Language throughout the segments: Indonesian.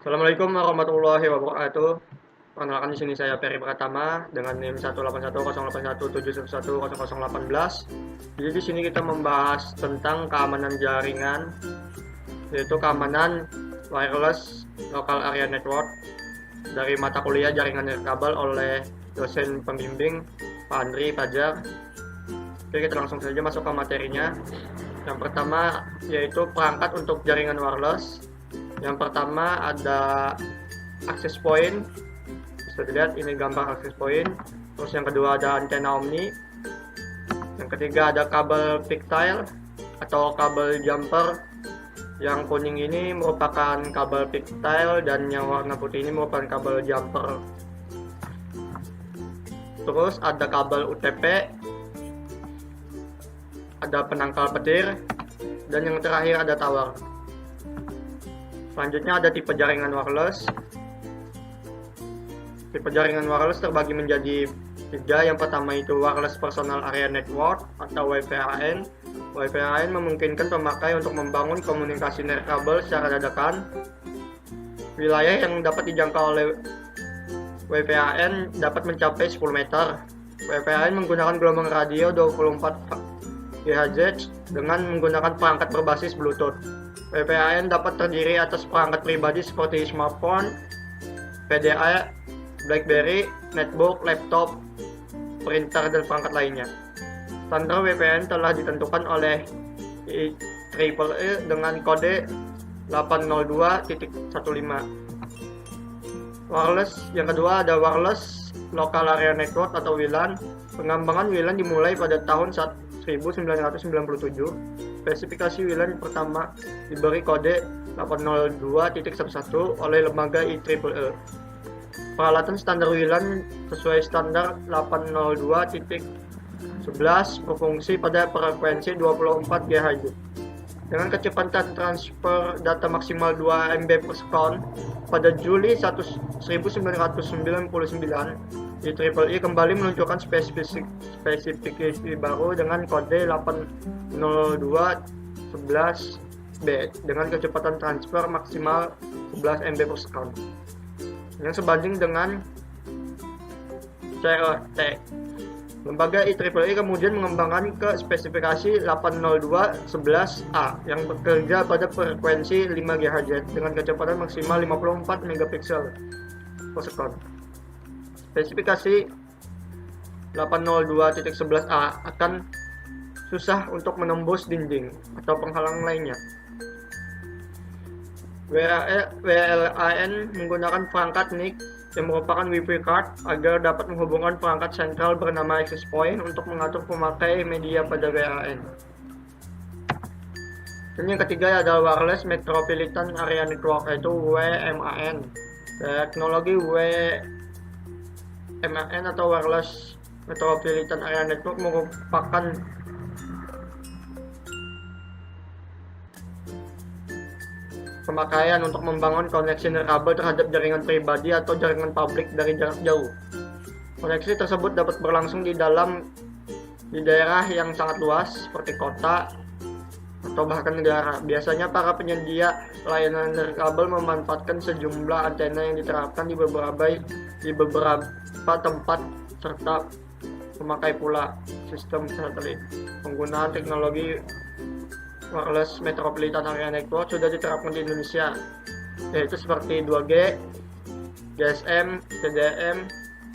Assalamualaikum warahmatullahi wabarakatuh. Perkenalkan di sini saya Peri Pratama dengan NIM 1810817110018. Jadi di sini kita membahas tentang keamanan jaringan, yaitu keamanan wireless local area network dari mata kuliah jaringan nirkabel oleh dosen pembimbing Pak Andri Fajar. Oke, kita langsung saja masuk ke materinya. Yang pertama yaitu perangkat untuk jaringan wireless. Yang pertama ada access point, bisa dilihat ini gambar access point. Terus yang kedua ada antena omni. Yang ketiga ada kabel pigtail atau kabel jumper. Yang kuning ini merupakan kabel pigtail dan yang warna putih ini merupakan kabel jumper. Terus ada kabel UTP, ada penangkal petir, dan yang terakhir ada tower. Selanjutnya ada tipe jaringan wireless. Tipe jaringan wireless terbagi menjadi tiga. Yang pertama itu wireless personal area network atau WPAN. WPAN memungkinkan pemakai untuk membangun komunikasi nirkabel secara dadakan. Wilayah yang dapat dijangkau oleh WPAN dapat mencapai 10 meter. WPAN menggunakan gelombang radio 24 GHz dengan menggunakan perangkat berbasis Bluetooth. WPAN dapat terdiri atas perangkat pribadi seperti smartphone, PDA, BlackBerry, netbook, laptop, printer, dan perangkat lainnya. Standar WPAN telah ditentukan oleh IEEE dengan kode 802.15. Wireless yang kedua ada wireless local area network atau WLAN. Pengembangan WLAN dimulai pada tahun 1997. Spesifikasi WLAN pertama diberi kode 802.11 oleh lembaga IEEE. Peralatan standar WLAN sesuai standar 802.11 berfungsi pada frekuensi 24 GHz. Dengan kecepatan transfer data maksimal 2 MB per second, pada Juli 1999, IEEE kembali meluncurkan spesifikasi baru dengan kode 802.11b dengan kecepatan transfer maksimal 11 MB per second yang sebanding dengan CRT. Lembaga IEEE kemudian mengembangkan ke spesifikasi 802.11a yang bekerja pada frekuensi 5 GHz dengan kecepatan maksimal 54 megapiksel per second. Spesifikasi 802.11a akan susah untuk menembus dinding atau penghalang lainnya. WLAN menggunakan perangkat NIC yang merupakan Wi-Fi card agar dapat menghubungkan perangkat sentral bernama access point untuk mengatur pemakai media pada WLAN. Dan yang ketiga adalah wireless metropolitan area network, yaitu WMAN. Teknologi WMAN atau wireless metropolitan area network merupakan pemakaian untuk membangun koneksi nirkabel terhadap jaringan pribadi atau jaringan publik dari jarak jauh. Koneksi tersebut dapat berlangsung di daerah yang sangat luas seperti kota atau bahkan negara. Biasanya para penyedia layanan nirkabel memanfaatkan sejumlah antena yang diterapkan di beberapa tempat serta memakai pula sistem satelit. Penggunaan teknologi wireless metropolitan area network sudah diterapkan di Indonesia, yaitu seperti 2G, GSM, TDM,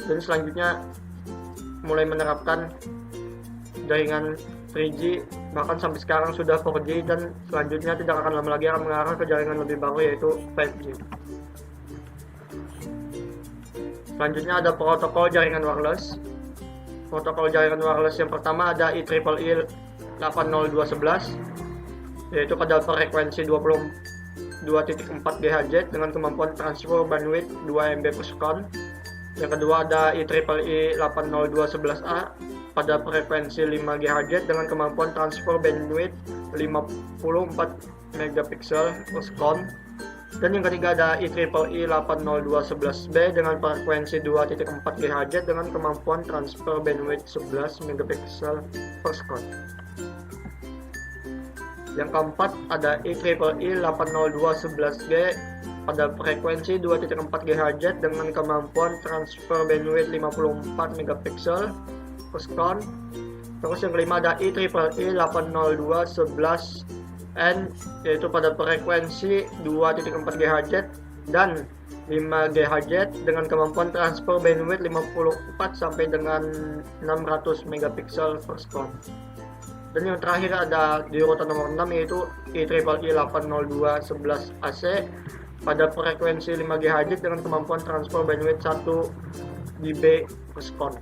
dan selanjutnya mulai menerapkan jaringan 3G, bahkan sampai sekarang sudah 4G, dan selanjutnya tidak akan lama lagi akan mengarah ke jaringan lebih baru yaitu 5G. Selanjutnya ada protokol jaringan wireless. Protokol jaringan wireless yang pertama ada IEEE 802.11, yaitu pada frekuensi 22.4 GHz dengan kemampuan transfer bandwidth 2 MB per second. Yang kedua ada IEEE 802.11a pada frekuensi 5 GHz dengan kemampuan transfer bandwidth 54 megapiksel per second. Dan yang ketiga ada IEEE 802.11b dengan frekuensi 2.4 GHz dengan kemampuan transfer bandwidth 11 megapiksel per second. Yang keempat ada IEEE 802.11g pada frekuensi 2.4 GHz dengan kemampuan transfer bandwidth 54 megapiksel per second. Terus yang kelima ada IEEE 802.11n, yaitu pada frekuensi 2.4 GHz dan 5 GHz dengan kemampuan transfer bandwidth 54 sampai dengan 600 megapiksel per second. Dan yang terakhir ada di urutan nomor 6 yaitu IEEE 802.11ac pada frekuensi 5 GHz dengan kemampuan transfer bandwidth 1 GB per second.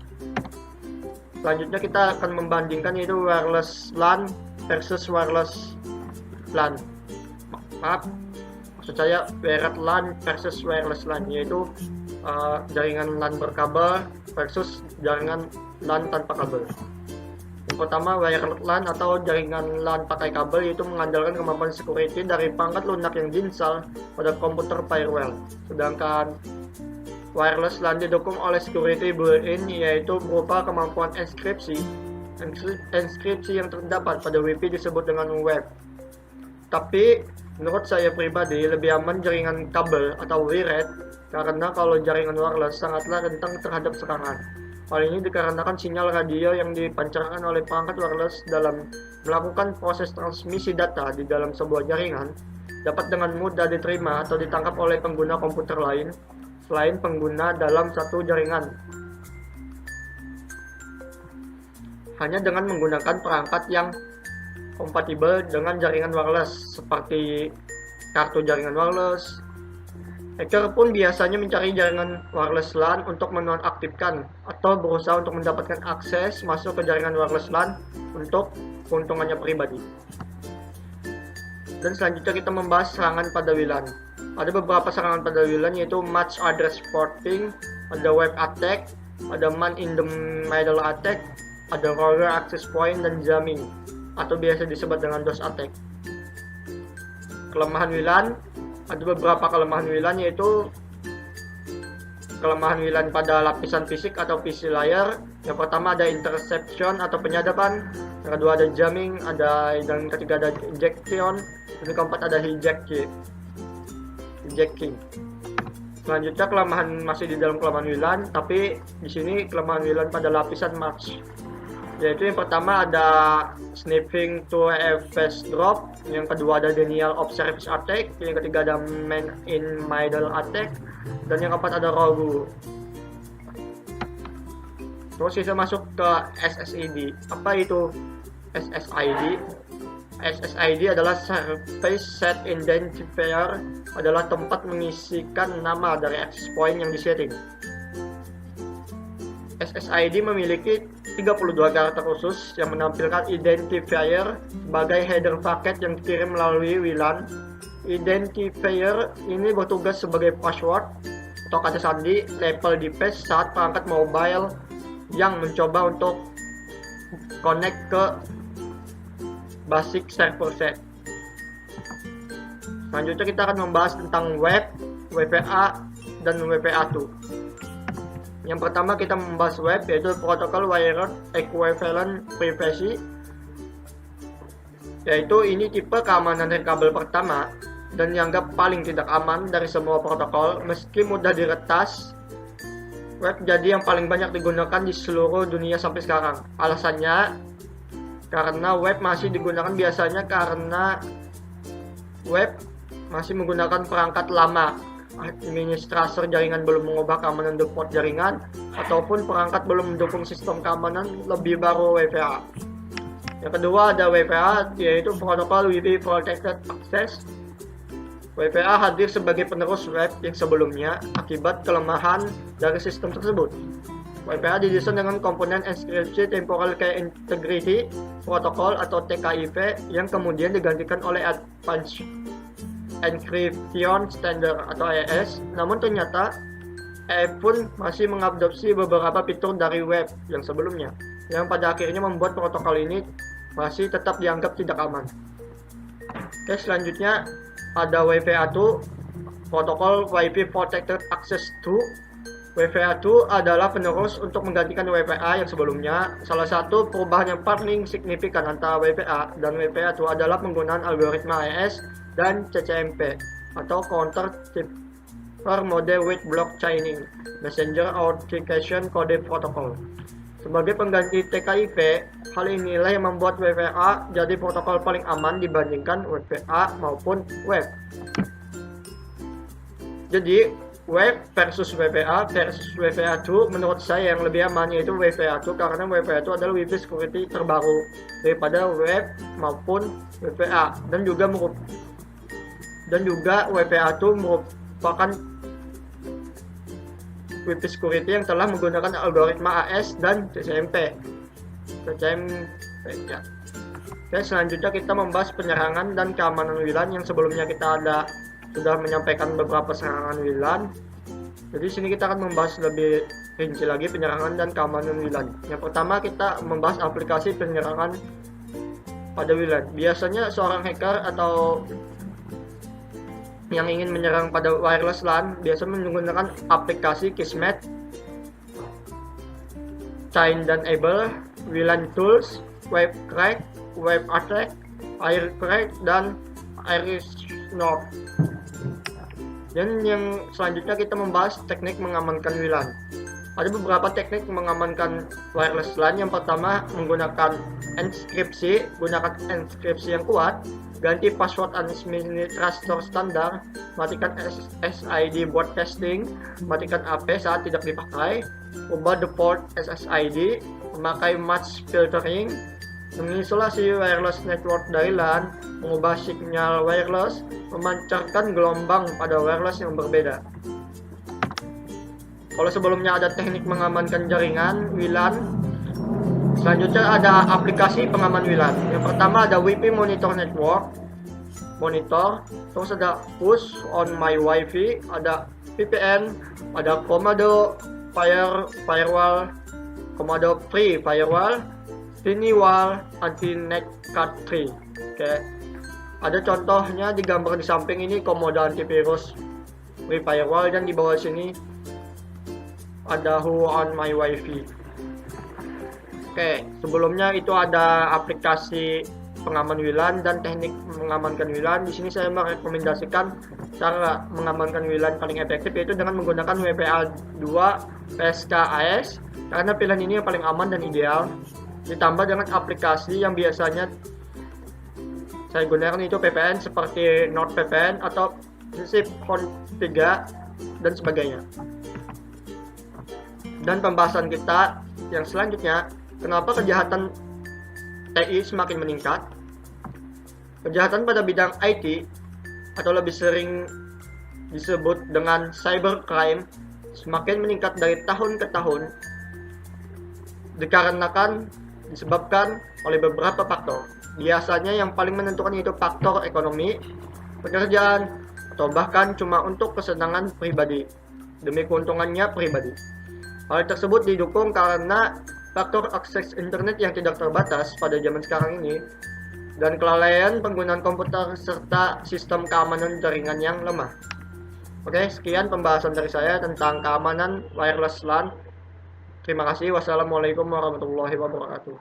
Selanjutnya kita akan membandingkan yaitu wireless LAN versus wireless LAN. Maksud saya wired LAN versus wireless LAN, yaitu jaringan LAN berkabel versus jaringan LAN tanpa kabel. Yang pertama, wired LAN atau jaringan LAN pakai kabel, yaitu mengandalkan kemampuan security dari perangkat lunak yang diinstal pada komputer firewall. Sedangkan wireless LAN didukung oleh security built-in, yaitu berupa kemampuan enkripsi. Enkripsi yang terdapat pada WiFi disebut dengan web. Tapi menurut saya pribadi lebih aman jaringan kabel atau wired, karena kalau jaringan wireless sangatlah rentan terhadap serangan. Hal ini dikarenakan sinyal radio yang dipancarkan oleh perangkat wireless dalam melakukan proses transmisi data di dalam sebuah jaringan dapat dengan mudah diterima atau ditangkap oleh pengguna komputer lain selain pengguna dalam satu jaringan. Hanya dengan menggunakan perangkat yang kompatibel dengan jaringan wireless seperti kartu jaringan wireless. Hacker pun biasanya mencari jaringan wireless LAN untuk menonaktifkan atau berusaha untuk mendapatkan akses masuk ke jaringan wireless LAN untuk keuntungannya pribadi. Dan selanjutnya kita membahas serangan pada WLAN. Ada beberapa serangan pada WLAN yaitu match address porting, ada web attack, ada man in the middle attack, ada roller access point, dan jamming atau biasa disebut dengan DOS attack. Kelemahan WLAN, ada beberapa kelemahan WLAN yaitu kelemahan WLAN pada lapisan fisik atau PC layer. Yang pertama ada interception atau penyadapan, yang kedua ada jamming, dan ketiga ada injection, dan yang keempat ada hijacking. Selanjutnya kelemahan masih di dalam kelemahan WLAN, tapi di sini kelemahan WLAN pada lapisan match. Yaitu yang pertama ada sniffing to FS drop, yang kedua ada denial of service attack, yang ketiga ada man in middle attack, dan yang keempat ada rogue. Terus kita masuk ke SSID. Apa itu SSID? SSID adalah Service Set Identifier, adalah tempat mengisikan nama dari access point yang disetting. SSID memiliki 32 karakter khusus yang menampilkan identifier sebagai header paket yang dikirim melalui WLAN. Identifier ini bertugas sebagai password atau kata sandi label device saat perangkat mobile yang mencoba untuk connect ke basic server set. Selanjutnya kita akan membahas tentang web, WPA, dan WPA2. Yang pertama kita membahas web, yaitu protokol wired equivalent privacy, yaitu ini tipe keamanan dari kabel pertama dan dianggap paling tidak aman dari semua protokol. Meski mudah diretas, web jadi yang paling banyak digunakan di seluruh dunia sampai sekarang. Alasannya karena web masih digunakan biasanya karena web masih menggunakan perangkat lama, administrator jaringan belum mengubah keamanan default jaringan, ataupun perangkat belum mendukung sistem keamanan lebih baru WPA. Yang kedua ada WPA, yaitu protokol Wi-Fi Protected Access. WPA hadir sebagai penerus web yang sebelumnya akibat kelemahan dari sistem tersebut. WPA didesain dengan komponen enkripsi temporal key integrity protokol atau TKIP yang kemudian digantikan oleh Advanced Encryption Standard atau AES. Namun ternyata AES pun masih mengadopsi beberapa fitur dari web yang sebelumnya, yang pada akhirnya membuat protokol ini masih tetap dianggap tidak aman. Oke, selanjutnya ada WPA2, protokol Wi-Fi Protected Access 2. WPA2 adalah penerus untuk menggantikan WPA yang sebelumnya. Salah satu perubahan yang paling signifikan antara WPA dan WPA2 adalah penggunaan algoritma AES dan CCMP. atau Counter Cipher Mode with Blockchaining Messenger Authentication Code Protocol. Sebagai pengganti TKIP, hal inilah yang membuat WPA jadi protokol paling aman dibandingkan WPA maupun web. Jadi, web versus WPA versus WPA2, menurut saya yang lebih aman yaitu WPA2 karena WPA2 adalah WiFi security terbaru daripada web maupun WPA, dan juga WPA2 merupakan WiFi security yang telah menggunakan algoritma AES dan CCMP ya. Oke, selanjutnya kita membahas penyerangan dan keamanan WLAN yang sebelumnya kita sudah menyampaikan beberapa serangan WLAN. Jadi sini kita akan membahas lebih rinci lagi penyerangan dan keamanan WLAN. Yang pertama kita membahas aplikasi penyerangan pada WLAN. Biasanya seorang hacker atau yang ingin menyerang pada wireless LAN biasa menggunakan aplikasi Kismet, Chain dan Able, WLAN Tools, Webcrack, WebAttack, Aircrack, dan Airsnort. Dan yang selanjutnya kita membahas teknik mengamankan WLAN. Ada beberapa teknik mengamankan wireless LAN. Yang pertama menggunakan enkripsi, gunakan enkripsi yang kuat, ganti password administrator standar, matikan SSID buat testing, matikan AP saat tidak dipakai, ubah default SSID, memakai match filtering, mengisolasi wireless network dari LAN, mengubah sinyal wireless, memancarkan gelombang pada wireless yang berbeda. Kalau sebelumnya ada teknik mengamankan jaringan WLAN, selanjutnya ada aplikasi pengaman WLAN. Yang pertama ada WiFi Monitor Network Monitor, terus ada Push on My Wi-Fi, ada VPN, ada Komodo Firewall, Komodo Free Firewall, Finiwal, Anti-Net Cut 3. Oke. Ada contohnya di gambar di samping ini Komodo Antivirus Free Firewall, dan di bawah sini ada Who on My Wi-Fi. Oke, sebelumnya itu ada aplikasi pengaman WLAN dan teknik mengamankan WLAN. Di sini saya merekomendasikan cara mengamankan WLAN paling efektif yaitu dengan menggunakan WPA2 PSK AES karena pilihan ini yang paling aman dan ideal. Ditambah dengan aplikasi yang biasanya saya gunakan itu VPN seperti NordVPN atau Zipphone 3 dan sebagainya. Dan pembahasan kita yang selanjutnya, kenapa kejahatan TI semakin meningkat? Kejahatan pada bidang IT atau lebih sering disebut dengan cybercrime semakin meningkat dari tahun ke tahun disebabkan oleh beberapa faktor. Biasanya yang paling menentukan itu faktor ekonomi, pekerjaan, atau bahkan cuma untuk kesenangan pribadi demi keuntungannya pribadi. Hal tersebut didukung karena faktor akses internet yang tidak terbatas pada zaman sekarang ini dan kelalaian penggunaan komputer serta sistem keamanan jaringan yang lemah. Oke, sekian pembahasan dari saya tentang keamanan wireless LAN. Terima kasih. Wassalamualaikum warahmatullahi wabarakatuh.